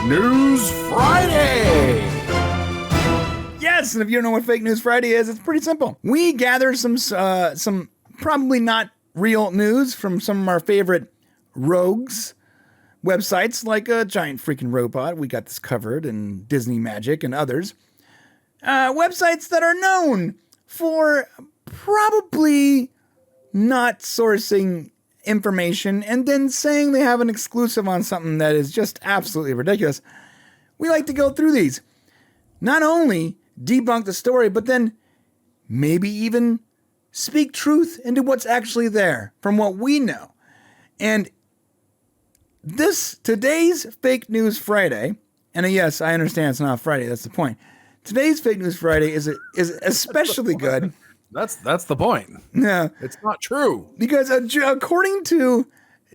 News Friday. Yes, and if you don't know what Fake News Friday is, it's pretty simple. We gather some probably not real news from some of our favorite rogues websites, like a Giant Freaking Robot. We got this covered, and Disney Magic and others. Websites that are known for probably not sourcing information and then saying they have an exclusive on something that is just absolutely ridiculous. We like to go through these. Not only debunk the story, but then maybe even speak truth into what's actually there from what we know. And today's Fake News Friday, and yes, I understand it's not Friday, that's the point. Today's Fake News Friday is especially good. That's the point. Yeah. It's not true. Because according to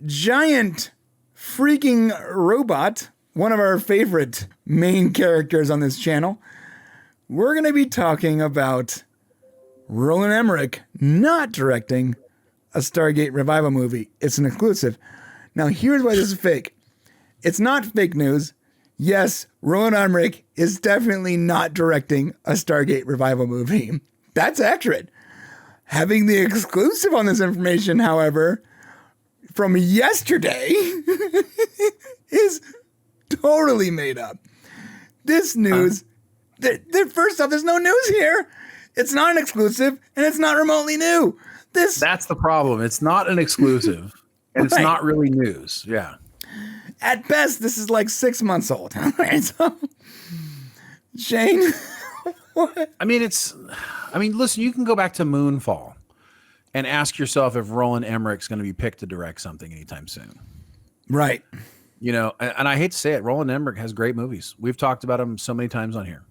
Giant Freaking Robot, one of our favorite main characters on this channel, we're going to be talking about Roland Emmerich not directing a Stargate revival movie. It's an exclusive. Now, here's why this is fake. It's not fake news. Yes, Roland Emmerich is definitely not directing a Stargate revival movie. That's accurate. Having the exclusive on this information, however, from yesterday is totally made up. This news, first off, there's no news here. It's not an exclusive, and it's not remotely new. That's the problem. It's not an exclusive, and it's not really news. Yeah. At best, this is like 6 months old. All right, so, Shane, what? I mean, listen, you can go back to Moonfall and ask yourself if Roland Emmerich's going to be picked to direct something anytime soon. Right. You know, and I hate to say it, Roland Emmerich has great movies. We've talked about him so many times on here.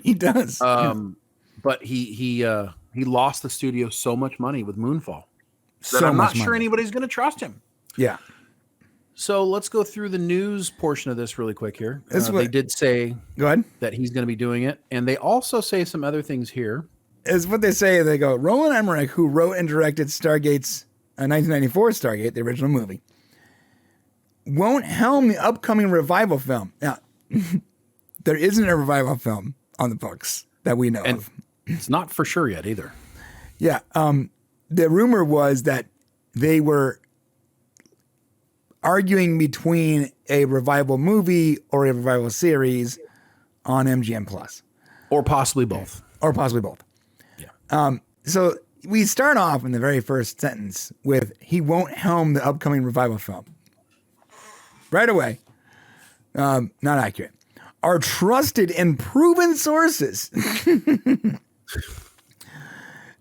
He does. But he lost the studio so much money with Moonfall that I'm not sure anybody's going to trust him. Yeah. So let's go through the news portion of this really quick here. They did say go ahead that he's going to be doing it. And they also say some other things here. Is what they say. They go, Roland Emmerich, who wrote and directed Stargate's 1994 Stargate, the original movie, won't helm the upcoming revival film. Now, there isn't a revival film on the books that we know of. It's not for sure yet either. Yeah. The rumor was that they were arguing between a revival movie or a revival series on MGM Plus. Or possibly both. Yeah. So we start off in the very first sentence with, he won't helm the upcoming revival film. Right away. Not accurate. Our trusted and proven sources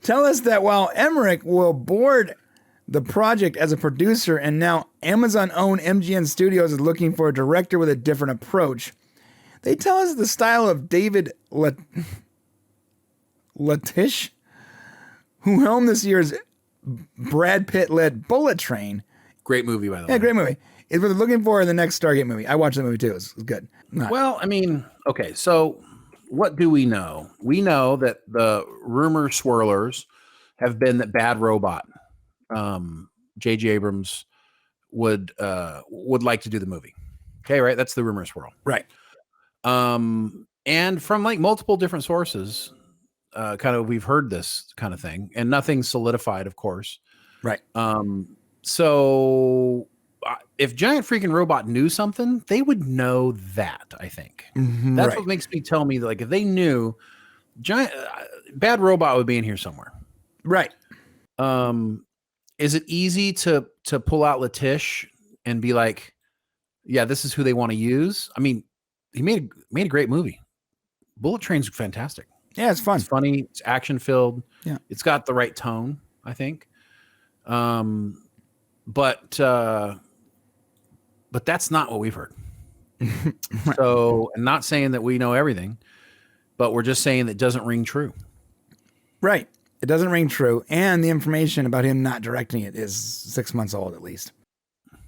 tell us that while Emmerich will board the project as a producer, and now Amazon-owned MGM Studios is looking for a director with a different approach, they tell us the style of David Latish, who helmed this year's Brad Pitt-led Bullet Train. Great movie, by the way. Yeah, great movie. Is what they're looking for in the next Stargate movie. I watched that movie too. It was good. Well, I mean, okay, so what do we know? We know that the rumor swirlers have been that Bad Robot, J.J. Abrams would like to do the movie. Okay, right? That's the rumor swirl. Right. And from like multiple different sources, we've heard this kind of thing, and nothing solidified, of course. Right. So if Giant Freaking Robot knew something, they would know that, I think. Mm-hmm, That's what makes me tell me that, like, if they knew, Bad Robot would be in here somewhere. Right. Is it easy to pull out Latish and be like, yeah, this is who they want to use? I mean, he made a great movie. Bullet Train's fantastic. Yeah, it's fun. It's funny. It's action filled. Yeah. It's got the right tone, I think. But that's not what we've heard. Right. So, I'm not saying that we know everything, but we're just saying that it doesn't ring true. Right. It doesn't ring true. And the information about him not directing it is 6 months old, at least.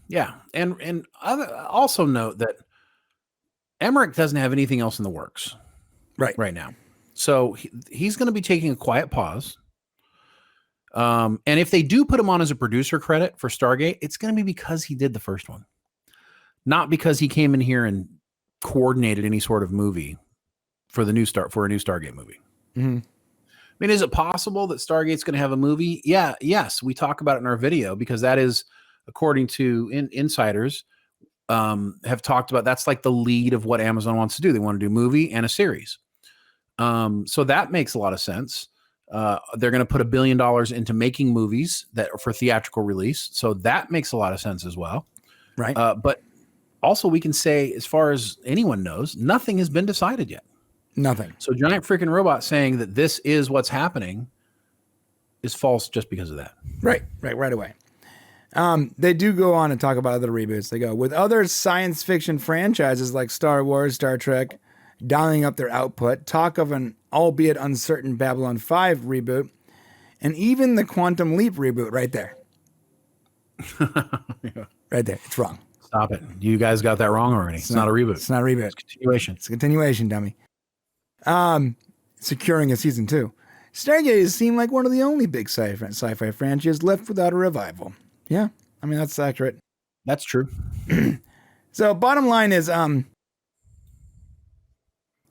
Yeah. And also note that Emmerich doesn't have anything else in the works right now. So he's going to be taking a quiet pause. And if they do put him on as a producer credit for Stargate, it's going to be because he did the first one. not because he came in here and coordinated any sort of movie for a new Stargate movie. Mm-hmm. I mean, is it possible that Stargate's going to have a movie? Yeah, yes, we talk about it in our video because that is, according to insiders, have talked about that's like the lead of what Amazon wants to do. They want to do a movie and a series. So that makes a lot of sense. They're going to put $1 billion into making movies that are for theatrical release. So that makes a lot of sense as well. Right. But also we can say, as far as anyone knows, nothing has been decided yet. Nothing. So Giant Freaking Robot saying that this is what's happening is false just because of that. Right away. They do go on and talk about other reboots. They go, with other science fiction franchises like Star Wars, Star Trek, dialing up their output, talk of an albeit uncertain Babylon 5 reboot, and even the Quantum Leap reboot right there. Yeah. Right there. It's wrong. Stop it. You guys got that wrong already. It's not a reboot. It's not a reboot. It's a continuation. It's a continuation, dummy. Securing a season 2. Stargate has seemed like one of the only big sci-fi franchises left without a revival. Yeah, I mean, that's accurate. That's true. So bottom line is,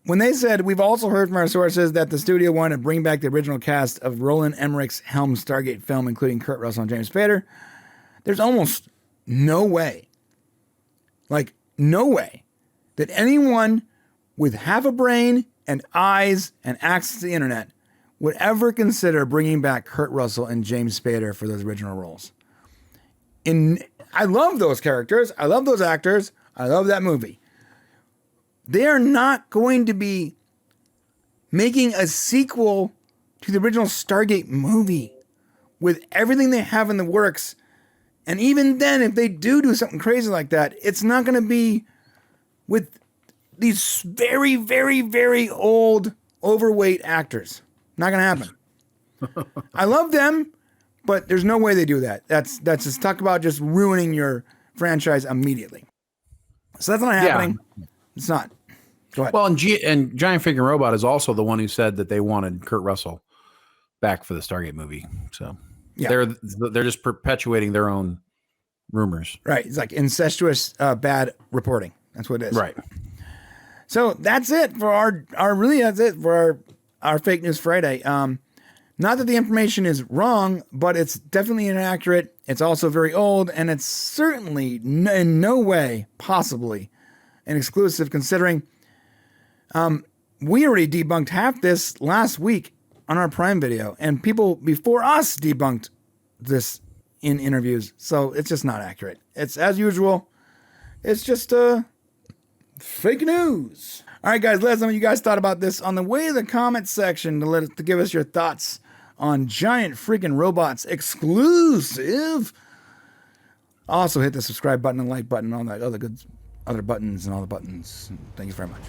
when they said, we've also heard from our sources that the studio wanted to bring back the original cast of Roland Emmerich's helmed Stargate film, including Kurt Russell and James Spader, there's almost no way, like no way, that anyone with half a brain and eyes and access to the internet would ever consider bringing back Kurt Russell and James Spader for those original roles. I love those characters. I love those actors. I love that movie. They are not going to be making a sequel to the original Stargate movie with everything they have in the works. And even then, if they do something crazy like that, it's not going to be with these very, very, very old, overweight actors. Not going to happen. I love them, but there's no way they do that. That's just talk about just ruining your franchise immediately. So that's not happening. Yeah. It's not. Go ahead. Well, and Giant Freaking Robot is also the one who said that they wanted Kurt Russell back for the Stargate movie. So yeah. They're just perpetuating their own rumors. Right. It's like incestuous bad reporting. That's what it is. Right. So that's it for our Fake News Friday. Not that the information is wrong, but it's definitely inaccurate. It's also very old, and it's certainly in no way possibly an exclusive, considering we already debunked half this last week on our Prime video, and people before us debunked this in interviews. So it's just not accurate. It's as usual. It's just fake news. All right, guys, let us know what you guys thought about this on the way to the comment section to give us your thoughts on Giant Freaking Robots exclusive. Also, hit the subscribe button and like button, all that other good other buttons and all the buttons. Thank you very much.